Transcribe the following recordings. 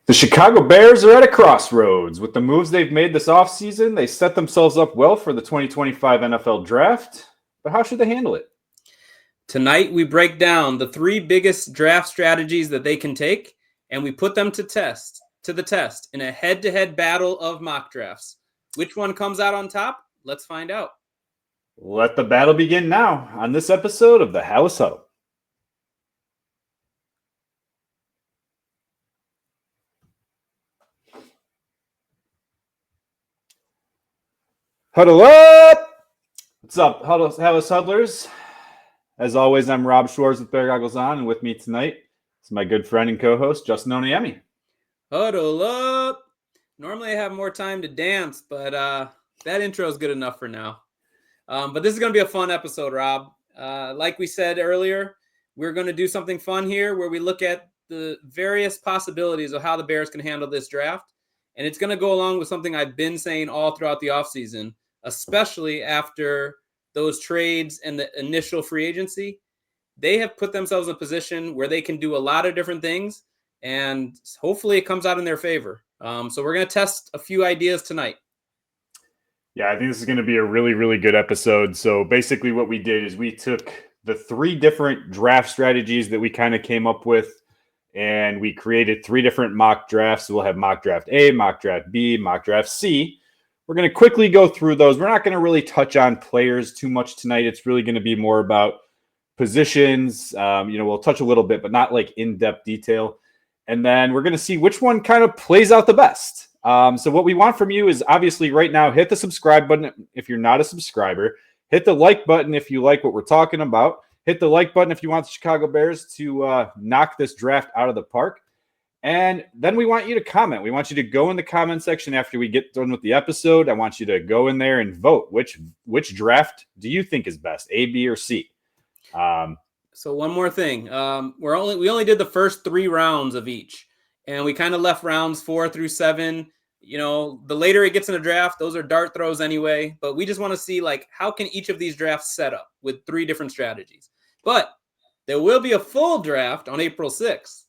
The Chicago Bears are at a crossroads. With the moves they've made this offseason, they set themselves up well for the 2025 NFL Draft. But how should they handle it? Tonight, we break down the three biggest draft strategies that they can take, and we put them to the test in a head-to-head battle of mock drafts. Which one comes out on top? Let's find out. Let the battle begin now on this episode of the Hallis Huddle. Huddle up! What's up, Hallis Huddlers? As always, I'm Rob Schwartz with Bear Goggles On, and with me tonight is my good friend and co-host, Justin Oniemi. Huddle up! Normally I have more time to dance, but that intro is good enough for now. But this is going to be a fun episode, Rob. Like we said earlier, we're going to do something fun here where we look at the various possibilities of how the Bears can handle this draft. And it's going to go along with something I've been saying all throughout the offseason, especially after those trades and the initial free agency. They have put themselves in a position where they can do a lot of different things, and hopefully it comes out in their favor. So we're going to test a few ideas tonight. Yeah, I think this is going to be a really, really good episode. So basically what we did is we took the three different draft strategies that we kind of came up with, and we created three different mock drafts. So we'll have mock draft A, mock draft B, mock draft C. We're going to quickly go through those. We're not going to really touch on players too much tonight. It's really going to be more about positions. We'll touch a little bit, but not like in-depth detail. And then we're going to see which one kind of plays out the best. So what we want from you is obviously right now, hit the subscribe button if you're not a subscriber. Hit the like button if you like what we're talking about. Hit the like button if you want the Chicago Bears to knock this draft out of the park. And then we want you to comment. We want you to go in the comment section after we get done with the episode. I want you to go in there and vote. Which draft do you think is best, A, B, or C? So one more thing. We only did the first 3 rounds of each, and we kind of left rounds 4 through 7. The later it gets in the draft, those are dart throws anyway. But we just want to see how can each of these drafts set up with 3 different strategies. But there will be a full draft on April 6th.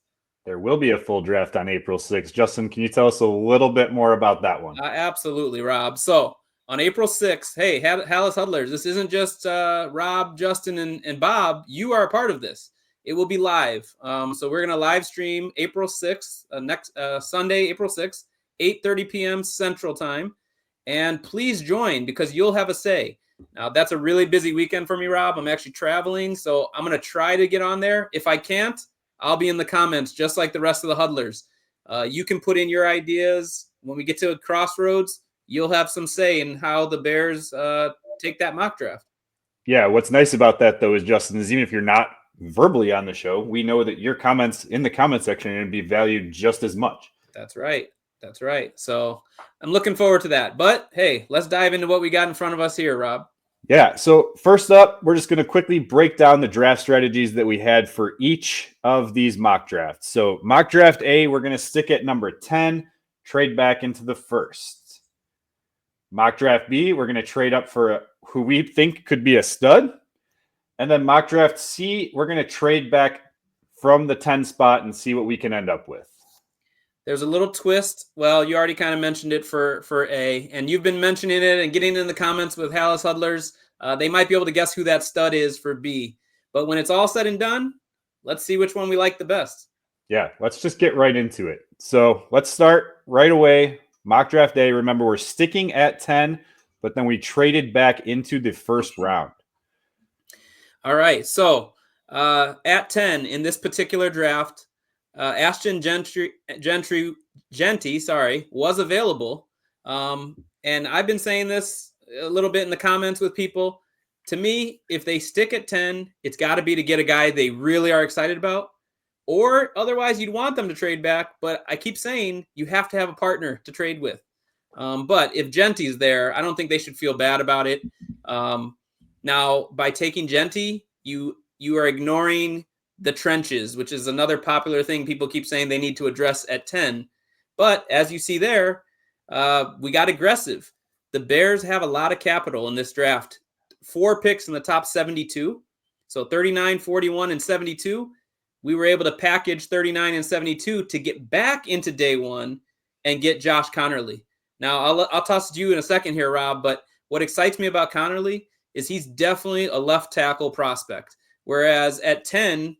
There will be a full draft on April 6th. Justin, can you tell us a little bit more about that one? Absolutely, Rob. So on April 6th, hey, Hallis Huddlers, this isn't just Rob, Justin, and Bob. You are a part of this. It will be live. So we're going to live stream April 6th, next Sunday, April 6th, 8:30 p.m. Central Time. And please join because you'll have a say. Now, that's a really busy weekend for me, Rob. I'm actually traveling, so I'm going to try to get on there. If I can't, I'll be in the comments just like the rest of the huddlers. You can put in your ideas. When we get to a crossroads, you'll have some say in how the Bears take that mock draft. Yeah, what's nice about that, though, is, Justin, is even if you're not verbally on the show, we know that your comments in the comment section are going to be valued just as much. That's right. So I'm looking forward to that. But, hey, let's dive into what we got in front of us here, Rob. Yeah, so first up, we're just going to quickly break down the draft strategies that we had for each of these mock drafts. So mock draft A, we're going to stick at number 10, trade back into the first. Mock draft B, we're going to trade up for who we think could be a stud. And then mock draft C, we're going to trade back from the 10 spot and see what we can end up with. There's a little twist. Well, you already kind of mentioned it for A, and you've been mentioning it and getting in the comments with Hallis Huddlers. They might be able to guess who that stud is for B. But when it's all said and done, let's see which one we like the best. Yeah, let's just get right into it. So let's start right away. Mock draft A, remember, we're sticking at 10, but then we traded back into the first round. All right, so at 10 in this particular draft, Ashton Jeanty, was available. And I've been saying this a little bit in the comments with people. To me, if they stick at 10, it's got to be to get a guy they really are excited about. Or otherwise, you'd want them to trade back. But I keep saying you have to have a partner to trade with. But if Jeanty's there, I don't think they should feel bad about it. Now, by taking Jeanty, you are ignoring the trenches, which is another popular thing people keep saying they need to address at 10. But as you see there, we got aggressive. The Bears have a lot of capital in this draft. 4 picks in the top 72. So 39, 41, and 72. we were able to package 39 and 72 to get back into day one and get Josh Connerly. Now, I'll toss it to you in a second here, Rob, but what excites me about Connerly is he's definitely a left tackle prospect. Whereas at 10,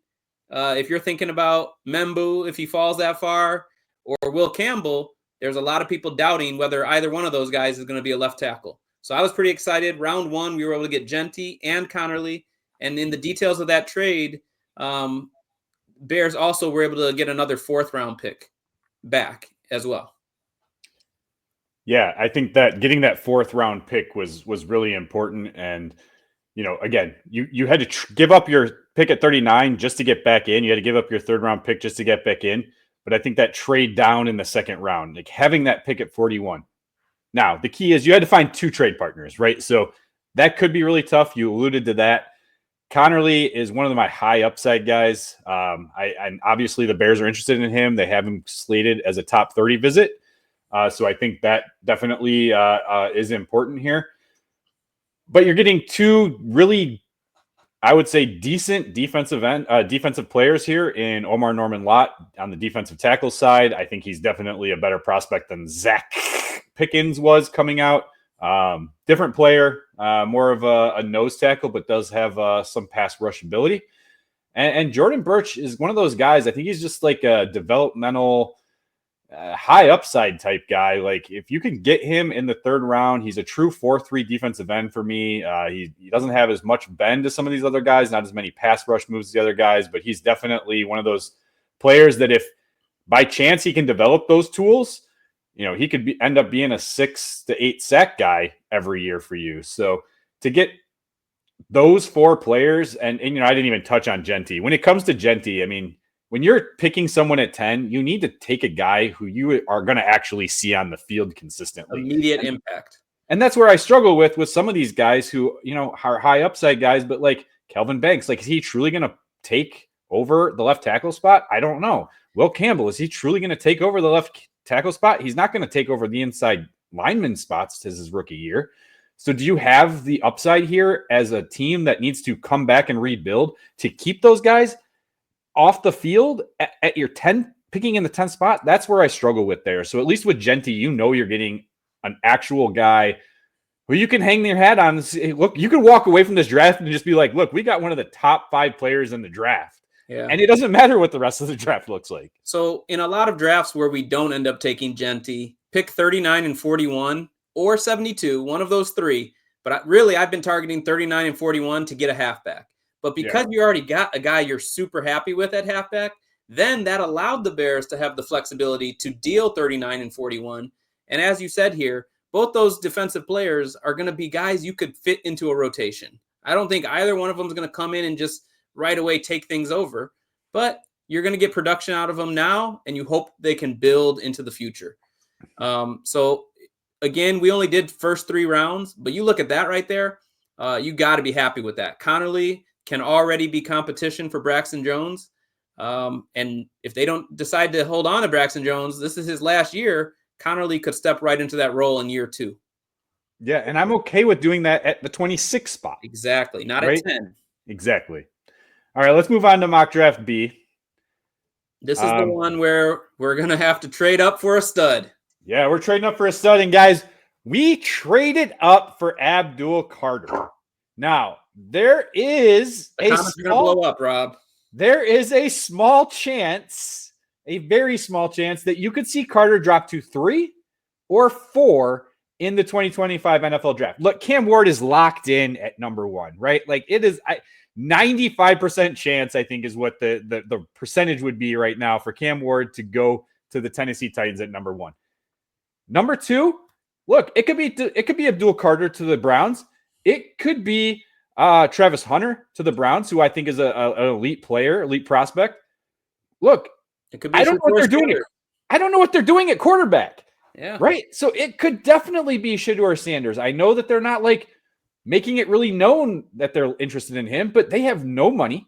if you're thinking about Membu, if he falls that far, or Will Campbell, there's a lot of people doubting whether either one of those guys is going to be a left tackle. So I was pretty excited. Round one, we were able to get Jeanty and Connerly. And in the details of that trade, Bears also were able to get another 4th round pick back as well. Yeah, I think that getting that 4th round pick was really important. And, again, you had to give up your pick at 39 just to get back in. You had to give up your 3rd round pick just to get back in. But I think that trade down in the 2nd round, like having that pick at 41. Now, the key is you had to find 2 trade partners, right? So that could be really tough. You alluded to that. Connerly is one of my high upside guys. And obviously the Bears are interested in him. They have him slated as a top 30 visit. So I think that definitely is important here. But you're getting 2 really, I would say, decent defensive players here in Omar Norman-Lott on the defensive tackle side. I think he's definitely a better prospect than Zach Pickens was coming out. Different player, more of a nose tackle, but does have some pass rush ability. And Jordan Burch is one of those guys. I think he's just like a developmental, high upside type guy. Like if you can get him in the 3rd round, he's a true 4-3 defensive end for me. He doesn't have as much bend as some of these other guys, not as many pass rush moves as the other guys, but he's definitely one of those players that if by chance he can develop those tools, he could end up being a 6 to 8 sack guy every year for you. So to get those 4 players, and I didn't even touch on Jeanty. When it comes to Jeanty, I mean, when you're picking someone at 10, you need to take a guy who you are going to actually see on the field consistently. Immediate impact. And that's where I struggle with some of these guys who, are high upside guys, but like Kelvin Banks, like, is he truly going to take over the left tackle spot? I don't know. Will Campbell, is he truly going to take over the left tackle spot? He's not going to take over the inside lineman spots to his rookie year. So do you have the upside here as a team that needs to come back and rebuild to keep those guys off the field at your 10, picking in the 10th spot? That's where I struggle with there. So at least with Jeanty, you're getting an actual guy who you can hang your hat on and say, look, you can walk away from this draft and just be like, look, we got one of the top 5 players in the draft. Yeah. And it doesn't matter what the rest of the draft looks like. So in a lot of drafts where we don't end up taking Jeanty, pick 39 and 41 or 72, one of those 3. But I've been targeting 39 and 41 to get a halfback. But because you already got a guy you're super happy with at halfback, then that allowed the Bears to have the flexibility to deal 39 and 41. And as you said here, both those defensive players are going to be guys you could fit into a rotation. I don't think either one of them is going to come in and just right away take things over, but you're going to get production out of them now, and you hope they can build into the future. So again, we only did first 3 rounds, but you look at that right there, you got to be happy with that. Connerly can already be competition for Braxton Jones. And if they don't decide to hold on to Braxton Jones, this is his last year, Connerly could step right into that role in year 2. Yeah, and I'm okay with doing that at the 26th spot. Exactly, not at 10. Exactly. All right, let's move on to mock draft B. This is the one where we're going to have to trade up for a stud. Yeah, we're trading up for a stud. And guys, we traded up for Abdul Carter. Now, there is the comments are going to blow up, Rob. There is a small chance, a very small chance, that you could see Carter drop to 3 or 4 in the 2025 NFL draft. Look, Cam Ward is locked in at number 1, right? Like it is 95% chance, I think, is what the percentage would be right now for Cam Ward to go to the Tennessee Titans at number 1. Number 2, look, it could be Abdul Carter to the Browns. It could be Travis Hunter to the Browns, who I think is an elite player, elite prospect. Look, it could be I don't know what they're doing. I don't know what they're doing at quarterback. Yeah. Right. So it could definitely be Shedeur Sanders. I know that they're not like making it really known that they're interested in him, but they have no money.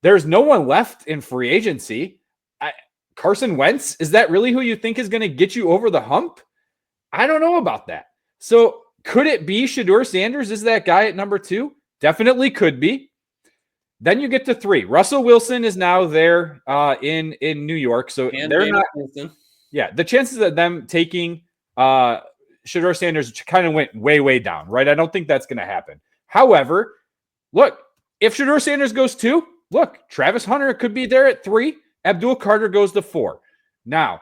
There's no one left in free agency. Carson Wentz, is that really who you think is going to get you over the hump? I don't know about that. So could it be Shedeur Sanders is that guy at number 2? Definitely could be. Then you get to 3. Russell Wilson is now there in New York, so And they're Jameis not. Winston. Yeah, the chances of them taking Shedeur Sanders kind of went way, way down, right? I don't think that's going to happen. However, look, if Shedeur Sanders goes 2, look, Travis Hunter could be there at 3. Abdul Carter goes to 4. Now,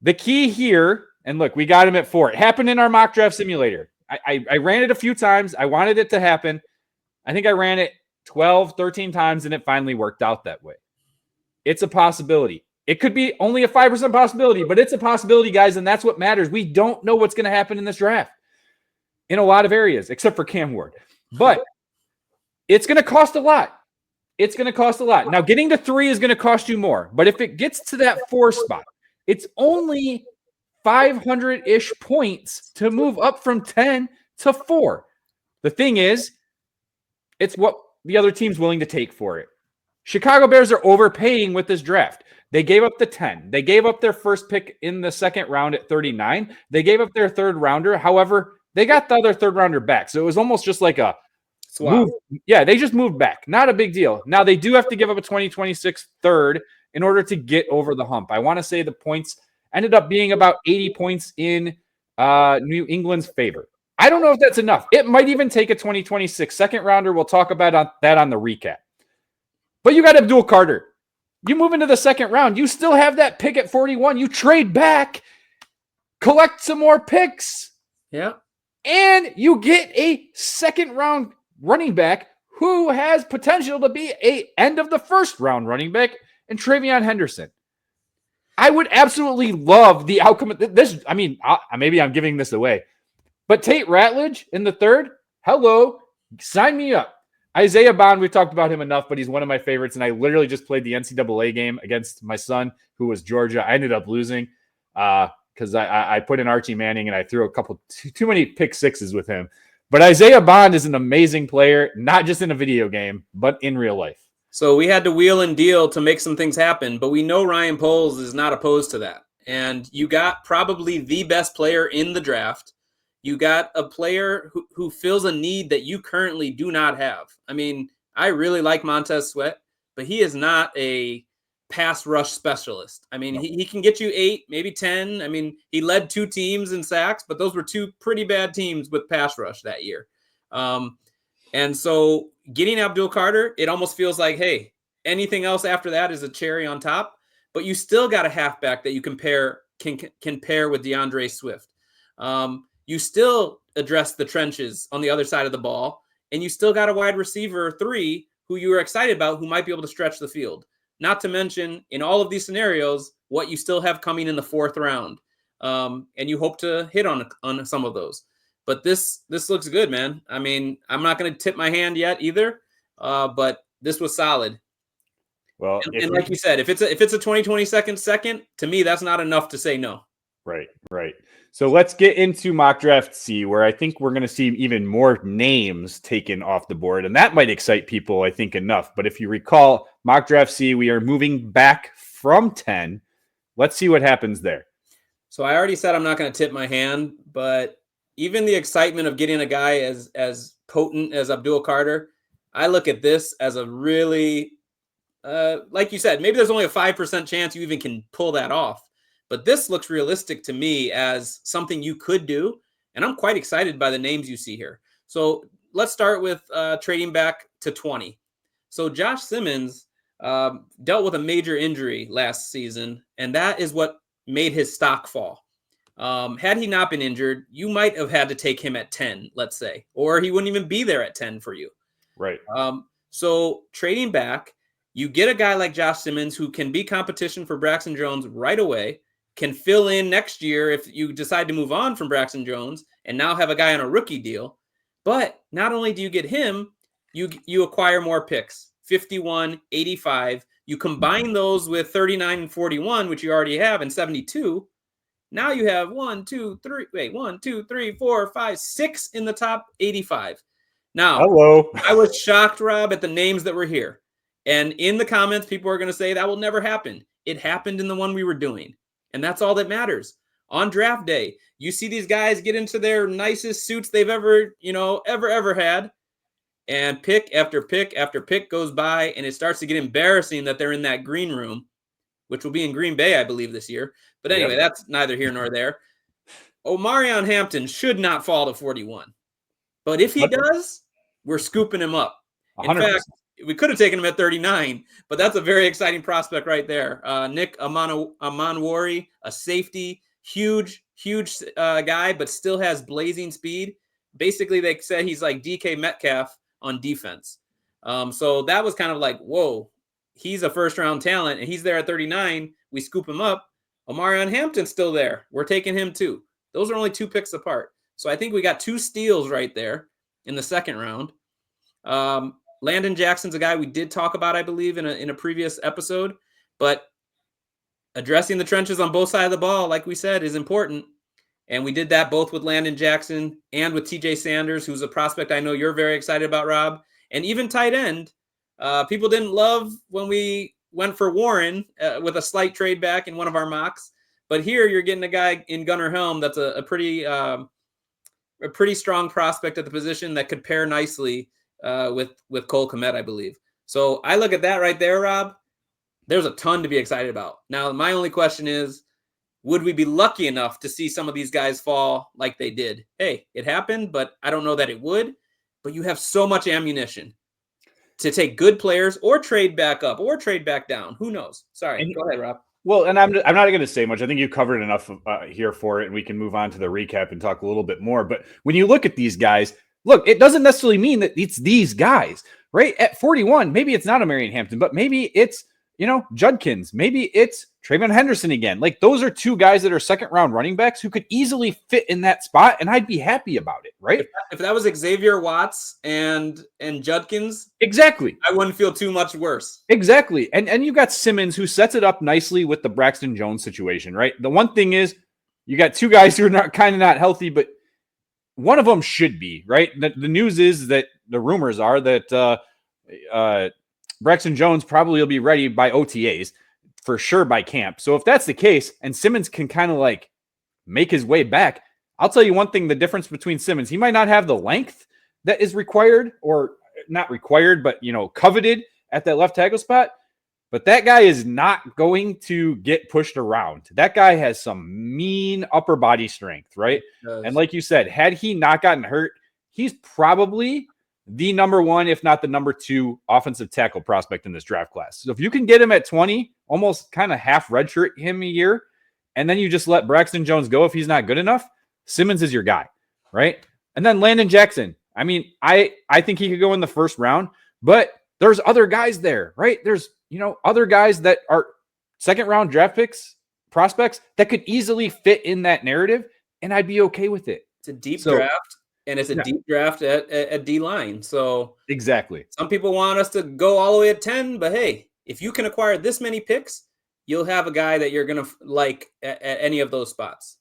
the key here, and look, we got him at 4. It happened in our mock draft simulator. I ran it a few times. I wanted it to happen. I think I ran it 12, 13 times, and it finally worked out that way. It's a possibility. It could be only a 5% possibility, but it's a possibility, guys, and that's what matters. We don't know what's going to happen in this draft in a lot of areas, except for Cam Ward. But it's going to cost a lot. It's going to cost a lot. Now, getting to 3 is going to cost you more, but if it gets to that 4 spot, it's only 500-ish points to move up from 10 to 4. The thing is, it's what the other team's willing to take for it. Chicago Bears are overpaying with this draft. They gave up the 10. They gave up their first pick in the second round at 39. They gave up their third rounder. However, they got the other third rounder back. So it was almost just like a swap. Yeah, they just moved back. Not a big deal. Now, they do have to give up a 2026 third in order to get over the hump. I want to say the points ended up being about 80 points in New England's favor. I don't know if that's enough. It might even take a 2026 second rounder. We'll talk about that on the recap. But you got Abdul Carter. You move into the second round. You still have that pick at 41. You trade back, collect some more picks. Yeah. And you get a second round running back who has potential to be a end of the first round running back in Travion Henderson. I would absolutely love the outcome of this. I mean, maybe I'm giving this away. But Tate Ratledge in the third, hello, sign me up. Isaiah Bond, we've talked about him enough, but he's one of my favorites. And I literally just played the NCAA game against my son, who was Georgia. I ended up losing because I put in Archie Manning and I threw a couple too many pick sixes with him. But Isaiah Bond is an amazing player, not just in a video game, but in real life. So we had to wheel and deal to make some things happen, but we know Ryan Poles is not opposed to that. And you got probably the best player in the draft. You got a player who fills a need that you currently do not have. I mean, I really like Montez Sweat, but he is not a pass rush specialist. I mean, he can get you 8, maybe 10. I mean, he led 2 teams in sacks, but those were 2 pretty bad teams with pass rush that year. And so getting Abdul Carter, it almost feels like, hey, anything else after that is a cherry on top, but you still got a halfback that you can pair with DeAndre Swift. You still address the trenches on the other side of the ball, and you still got a wide receiver 3 who you are excited about who might be able to stretch the field. Not to mention, in all of these scenarios, what you still have coming in the 4th round. And you hope to hit on some of those. But this looks good, man. I mean, I'm not going to tip my hand yet either, but this was solid. Well, and like you said, if it's a 2022 second, to me, that's not enough to say no. Right. So let's get into mock draft C, where I think we're going to see even more names taken off the board. And that might excite people, I think, enough. But if you recall, mock draft C, we are moving back from 10. Let's see what happens there. So I already said I'm not going to tip my hand, but even the excitement of getting a guy as potent as Abdul Carter, I look at this as a really, like you said, maybe there's only a 5% chance you even can pull that off. But this looks realistic to me as something you could do. And I'm quite excited by the names you see here. So let's start with trading back to 20. So Josh Simmons dealt with a major injury last season, and that is what made his stock fall. Had he not been injured, you might have had to take him at 10, let's say, or he wouldn't even be there at 10 for you. Right. So trading back, you get a guy like Josh Simmons who can be competition for Braxton Jones right away, can fill in next year if you decide to move on from Braxton Jones and now have a guy on a rookie deal. But not only do you get him, you acquire more picks, 51, 85. You combine those with 39 and 41, which you already have, and 72. Now you have 1, 2, 3, 4, 5, 6 in the top 85. Now, hello. I was shocked, Rob, at the names that were here. And in the comments, people are going to say that will never happen. It happened in the one we were doing. And that's all that matters. On draft day, you see these guys get into their nicest suits they've ever had. And pick after pick after pick goes by, and it starts to get embarrassing that they're in that green room, which will be in Green Bay, I believe, this year. But anyway, that's neither here nor there. Omarion Hampton should not fall to 41. But if he does, we're scooping him up. 100%. In fact, we could have taken him at 39, but that's a very exciting prospect right there. Nick Amanwari, a safety, huge guy, but still has blazing speed. Basically, they said he's like DK Metcalf on defense. So that was kind of like, whoa, he's a first-round talent, and he's there at 39. We scoop him up. Omarion Hampton's still there. We're taking him too. Those are only 2 picks apart. So I think we got 2 steals right there in the second round. Landon Jackson's a guy we did talk about, I believe, in a previous episode. But addressing the trenches on both sides of the ball, like we said, is important. And we did that both with Landon Jackson and with TJ Sanders, who's a prospect I know you're very excited about, Rob. And even tight end. People didn't love when we went for Warren with a slight trade back in one of our mocks. But here you're getting a guy in Gunnar Helm that's a pretty strong prospect at the position that could pair nicely with Cole Kmet, I believe. So I look at that right there, Rob. There's a ton to be excited about. Now, my only question is, would we be lucky enough to see some of these guys fall like they did? Hey, it happened, but I don't know that it would. But you have so much ammunition to take good players or trade back up or trade back down. Who knows? Sorry. Go ahead, Rob. Well, and I'm not going to say much. I think you covered enough here for it, and we can move on to the recap and talk a little bit more. But when you look at these guys, look, it doesn't necessarily mean that it's these guys, right? At 41, maybe it's not a Marion Hampton, but maybe it's, Judkins. Maybe it's Trayvon Henderson again. Like, those are 2 guys that are second-round running backs who could easily fit in that spot, and I'd be happy about it, right? If that was Xavier Watts and Judkins, exactly, I wouldn't feel too much worse. Exactly, and you got Simmons, who sets it up nicely with the Braxton Jones situation, right? The one thing is, you got 2 guys who are not healthy, but one of them should be, right? The news is that the rumors are that Braxton Jones probably will be ready by OTAs, for sure by camp. So if that's the case, and Simmons can kind of like make his way back, I'll tell you one thing, the difference between Simmons, he might not have the length that is required, or not required, but, coveted at that left tackle spot. But that guy is not going to get pushed around. That guy has some mean upper body strength, right? And like you said, had he not gotten hurt, he's probably the number 1, if not the number 2 offensive tackle prospect in this draft class. So if you can get him at 20, almost kind of half redshirt him a year, and then you just let Braxton Jones go if he's not good enough, Simmons is your guy, right? And then Landon Jackson. I mean, I think he could go in the first round, but there's other guys there, right? There's, other guys that are second-round draft picks, prospects, that could easily fit in that narrative, and I'd be okay with it. It's a deep draft. And it's a deep draft at D-line. So exactly. Some people want us to go all the way at 10, but hey, if you can acquire this many picks, you'll have a guy that you're going to like at any of those spots.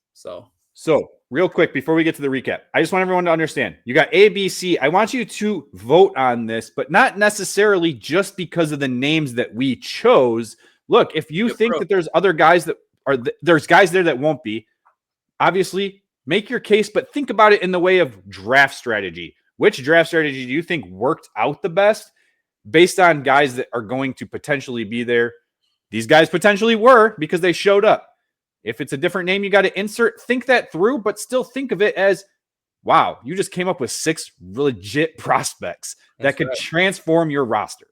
So real quick, before we get to the recap, I just want everyone to understand. You got A, B, C. I want you to vote on this, but not necessarily just because of the names that we chose. Look, if you think that there's other guys that are there's guys there that won't be, obviously, make your case, but think about it in the way of draft strategy. Which draft strategy do you think worked out the best based on guys that are going to potentially be there? These guys potentially were because they showed up. If it's a different name you got to insert, think that through, but still think of it as, wow, you just came up with 6 legit prospects that could transform your roster.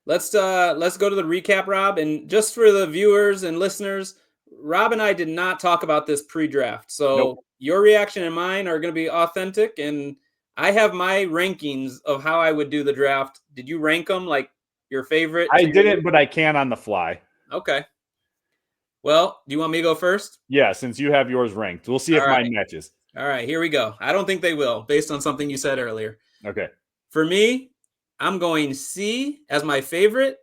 Let's go to the recap, Rob. And just for the viewers and listeners, Rob and I did not talk about this pre-draft. So your reaction and mine are going to be authentic. And I have my rankings of how I would do the draft. Did you rank them like your favorite? I didn't, but I can on the fly. Okay. Well, do you want me to go first? Yeah, since you have yours ranked. We'll see if mine matches. All right, here we go. I don't think they will, based on something you said earlier. Okay. For me, I'm going C as my favorite,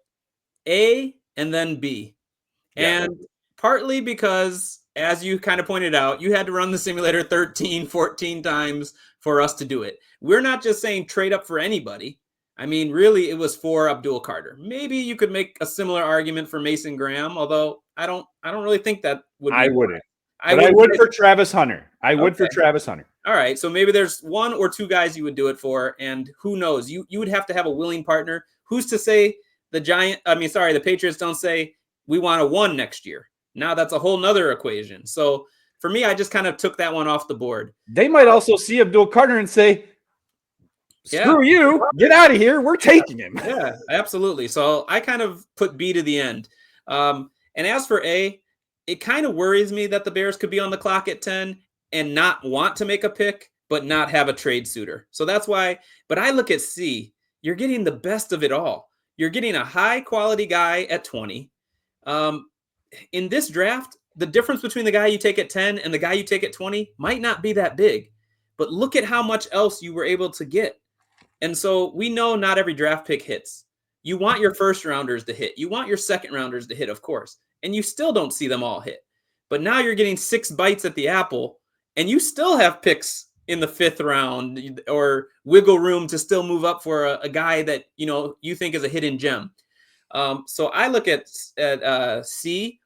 A, and then B. Yeah. And partly because, as you kind of pointed out, you had to run the simulator 13, 14 times for us to do it. We're not just saying trade up for anybody. I mean, really, it was for Abdul Carter. Maybe you could make a similar argument for Mason Graham, although I don't really think that would be. I wouldn't. I would for Travis Hunter. I would for Travis Hunter. all right, so maybe there's one or two guys you would do it for, and who knows? You would have to have a willing partner. Who's to say the Patriots don't say we want a 1 next year? Now that's a whole nother equation. So for me, I just kind of took that one off the board. They might also see Abdul Carter and say, screw you, get out of here. We're taking him. Yeah, absolutely. So I kind of put B to the end. And as for A, it kind of worries me that the Bears could be on the clock at 10 and not want to make a pick, but not have a trade suitor. So that's why, but I look at C, you're getting the best of it all. You're getting a high quality guy at 20. In this draft, the difference between the guy you take at 10 and the guy you take at 20 might not be that big, but look at how much else you were able to get. And so we know not every draft pick hits. You want your first rounders to hit. You want your second rounders to hit, of course, and you still don't see them all hit. But now you're getting 6 bites at the apple, and you still have picks in the 5th round or wiggle room to still move up for a guy that you think is a hidden gem. So I look at C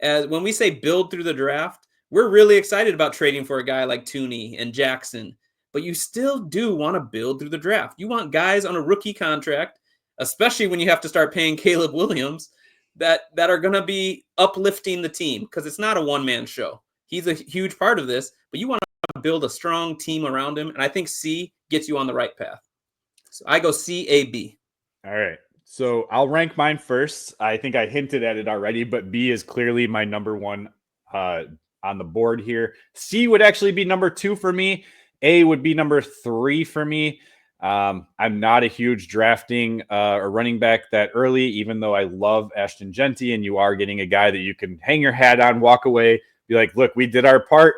as when we say build through the draft, we're really excited about trading for a guy like Tooney and Jackson, but you still do want to build through the draft. You want guys on a rookie contract, especially when you have to start paying Caleb Williams, that are going to be uplifting the team, because it's not a one-man show. He's a huge part of this, but you want to build a strong team around him, and I think C gets you on the right path. So I go C, A, B. All right. So I'll rank mine first. I think I hinted at it already, but B is clearly my number 1 on the board here. C would actually be number 2 for me. A would be number 3 for me. I'm not a huge drafting or running back that early, even though I love Ashton Jeanty, and you are getting a guy that you can hang your hat on, walk away, be like, look, we did our part.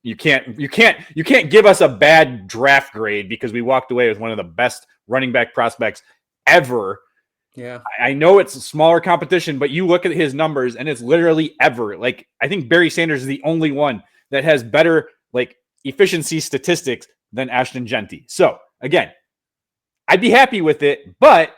You can't give us a bad draft grade because we walked away with one of the best running back prospects ever. Yeah. I know it's a smaller competition, but you look at his numbers and it's literally ever. Like, I think Barry Sanders is the only one that has better efficiency statistics than Ashton Jeanty. So again, I'd be happy with it, but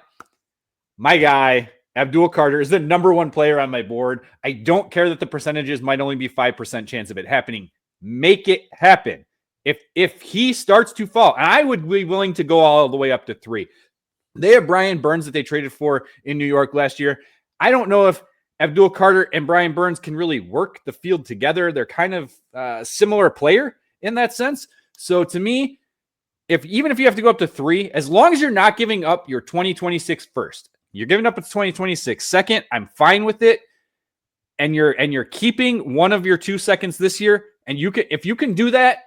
my guy, Abdul Carter, is the number 1 player on my board. I don't care that the percentages might only be 5% chance of it happening. Make it happen. If he starts to fall, and I would be willing to go all the way up to 3. They have Brian Burns that they traded for in New York last year. I don't know if Abdul Carter and Brian Burns can really work the field together. They're kind of a similar player in that sense. So to me, even if you have to go up to 3, as long as you're not giving up your 2026 first, you're giving up a 2026 second, I'm fine with it. And you're keeping one of your 2 seconds this year. And if you can do that,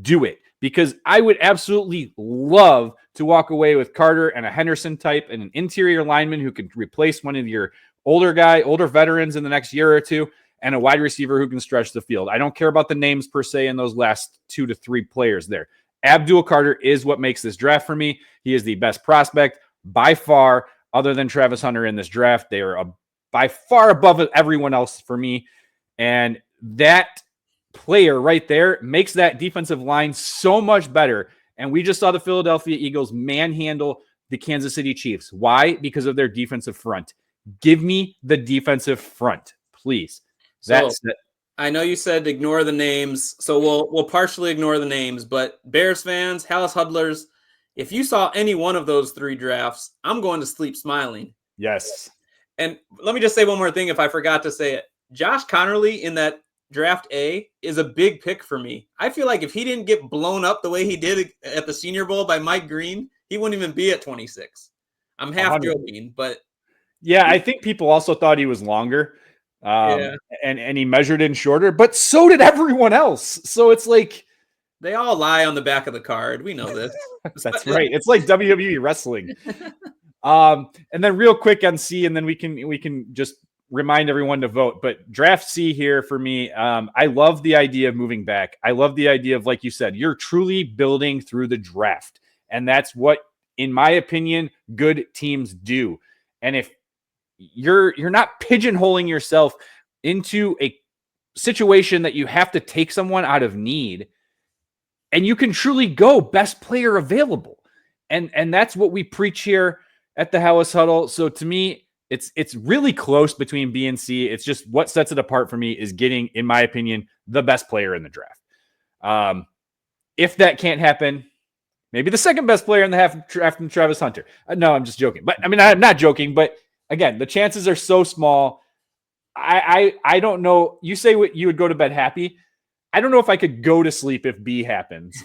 do it. Because I would absolutely love to walk away with Carter and a Henderson type and an interior lineman who could replace one of your older veterans in the next year or 2, and a wide receiver who can stretch the field. I don't care about the names per se in those last 2 to 3 players there. Abdul Carter is what makes this draft for me. He is the best prospect by far, other than Travis Hunter in this draft. They are by far above everyone else for me. And that player right there makes that defensive line so much better. And we just saw the Philadelphia Eagles manhandle the Kansas City Chiefs. Why? Because of their defensive front. Give me the defensive front, please. That's it. I know you said ignore the names, so we'll partially ignore the names, but Bears fans, Hallis Huddlers, if you saw any one of those 3 drafts, I'm going to sleep smiling. Yes. And let me just say one more thing if I forgot to say it. Josh Connerly in that draft A is a big pick for me. I feel like if he didn't get blown up the way he did at the Senior Bowl by Mike Green, he wouldn't even be at 26. I'm half 100. joking, but yeah, I think people also thought he was longer. Yeah. And he measured in shorter, but so did everyone else. So it's like they all lie on the back of the card. We know this. That's right. It's like WWE wrestling. And then real quick on C, and then we can just remind everyone to vote. But draft C here for me. I love the idea of moving back. I love the idea of, like you said, you're truly building through the draft. And that's what, in my opinion, good teams do. And if you're not pigeonholing yourself into a situation that you have to take someone out of need, and you can truly go best player available. And that's what we preach here at the Hallis Huddle. So to me, it's really close between B and C. It's just what sets it apart for me is getting, in my opinion, the best player in the draft. if that can't happen, maybe the second best player in the half after Travis Hunter. No, I'm just joking. But I mean, I'm not joking. But again, the chances are so small. I don't know. You say what you would go to bed happy. I don't know if I could go to sleep if B happens.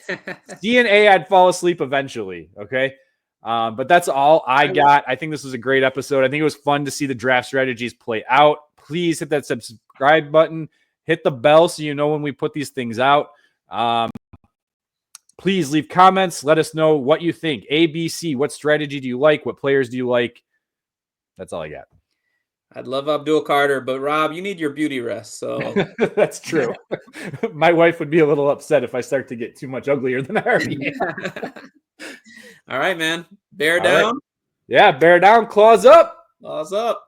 C and A, I'd fall asleep eventually. Okay. But that's all I got. I think this was a great episode. I think it was fun to see the draft strategies play out. Please hit that subscribe button. Hit the bell so you know when we put these things out. Please leave comments. Let us know what you think. A, B, C. What strategy do you like? What players do you like? That's all I got. I'd love Abdul Carter, but Rob, you need your beauty rest. So that's true. My wife would be a little upset if I start to get too much uglier than her. All right, man. Bear down. Right. Yeah, bear down. Claws up. Claws up.